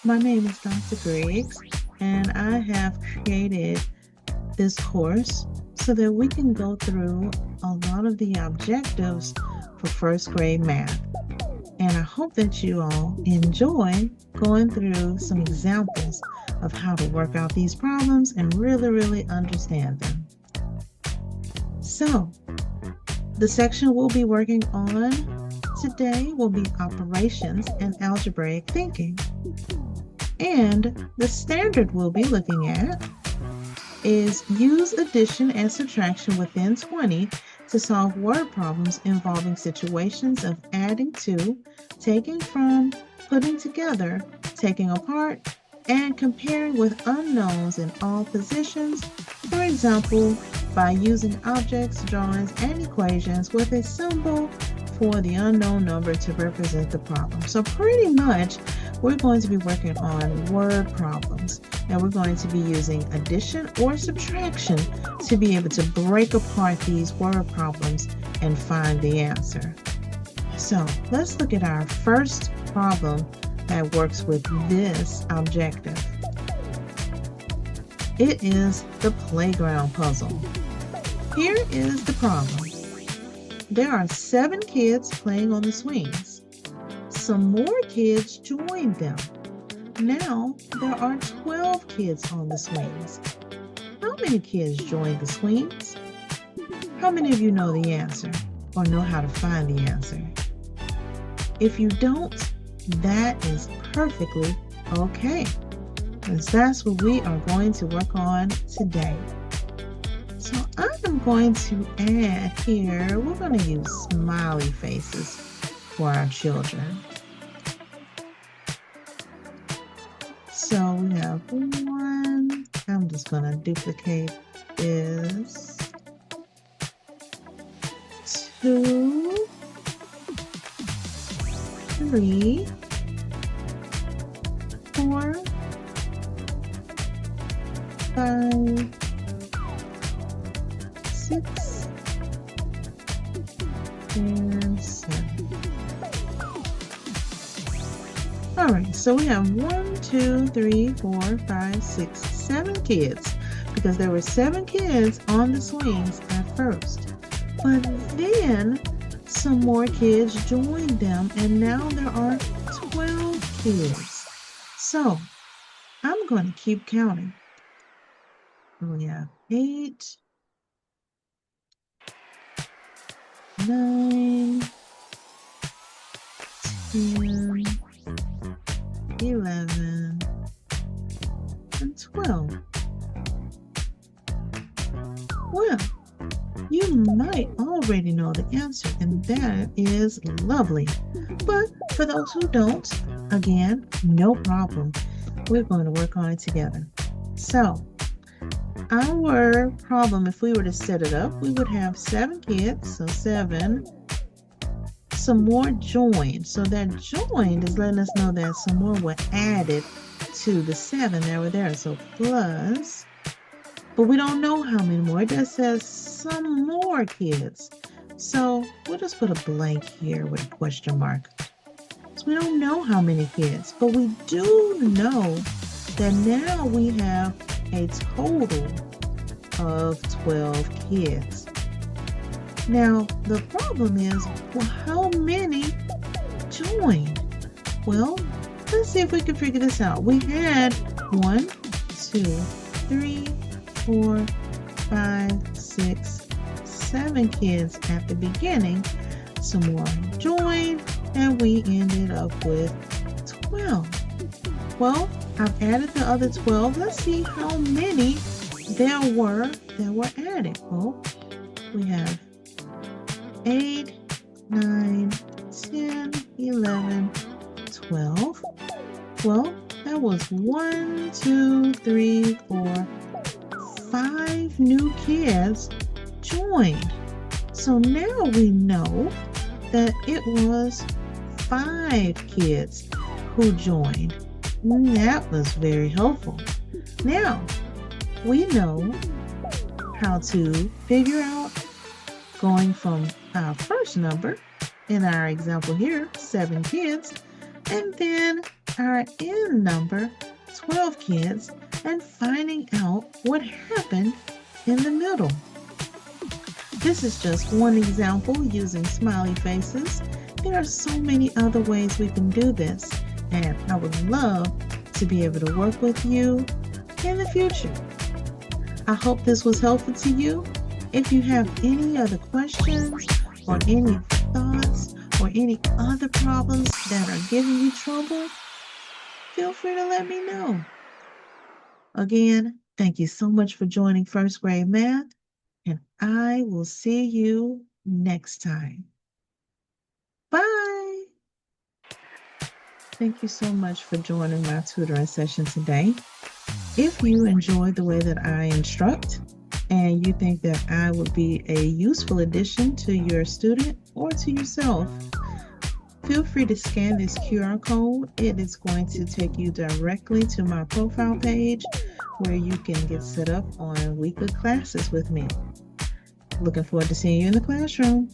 My name is Dr. Griggs, and I have created this course so that we can go through a lot of the objectives for first grade math. And I hope that you all enjoy going through some examples of how to work out these problems and really understand them. So, the section we'll be working on today will be operations and algebraic thinking. And the standard we'll be looking at is use addition and subtraction within 20 to solve word problems involving situations of adding to, taking from, putting together, taking apart, and comparing with unknowns in all positions, for example, by using objects, drawings, and equations with a symbol for the unknown number to represent the problem. So pretty much, we're going to be working on word problems, and we're going to be using addition or subtraction to be able to break apart these word problems and find the answer. So let's look at our first problem that works with this objective. It is the playground puzzle. Here is the problem. There are 7 kids playing on the swings. Some more kids joined them. Now there are 12 kids on the swings. How many kids joined the swings? How many of you know the answer or know how to find the answer? If you don't, that is perfectly okay, because that's what we are going to work on today. So I am going to add here, we're going to use smiley faces for our children. So we have 1, I'm just going to duplicate this, 2, 3, 4, 5, 6, and 7. All right, so we have 1, 2, 3, 4, 5, 6, 7 kids, because there were 7 kids on the swings at first. But then some more kids joined them, and now there are 12 kids. So I'm going to keep counting. We have 8, 9, 10, 11, and 12. Well, you might already know the answer, and that is lovely. But for those who don't, again, no problem. We're going to work on it together. So, our problem, if we were to set it up, we would have 7 kids, so 7. Some more joined. So that joined is letting us know that some more were added to the 7 that were there. So plus, but we don't know how many more. It just says some more kids. So we'll just put a blank here with a question mark. So we don't know how many kids, but we do know that now we have a total of 12 kids. Now, the problem is, well, how many joined? Well, let's see if we can figure this out. We had 1, 2, 3, 4, 5, 6, 7 kids at the beginning. Some more joined, and we ended up with 12. Well, I've added the other 12. Let's see how many there were that were added. Well, we have 8, 9, 10, 11, 12. Well, that was 1, 2, 3, 4, 5 new kids joined. So now we know that it was 5 kids who joined. That was very helpful. Now, we know how to figure out going from our first number, in our example here, 7 kids, and then our end number, 12 kids, and finding out what happened in the middle. This is just one example using smiley faces. There are so many other ways we can do this, and I would love to be able to work with you in the future. I hope this was helpful to you. If you have any other questions or any thoughts or any other problems that are giving you trouble, feel free to let me know. Again, thank you so much for joining First Grade Math, and I will see you next time. Bye. Thank you so much for joining my tutoring session today. If you enjoyed the way that I instruct and you think that I would be a useful addition to your student or to yourself, feel free to scan this QR code. It is going to take you directly to my profile page where you can get set up on weekly classes with me. Looking forward to seeing you in the classroom.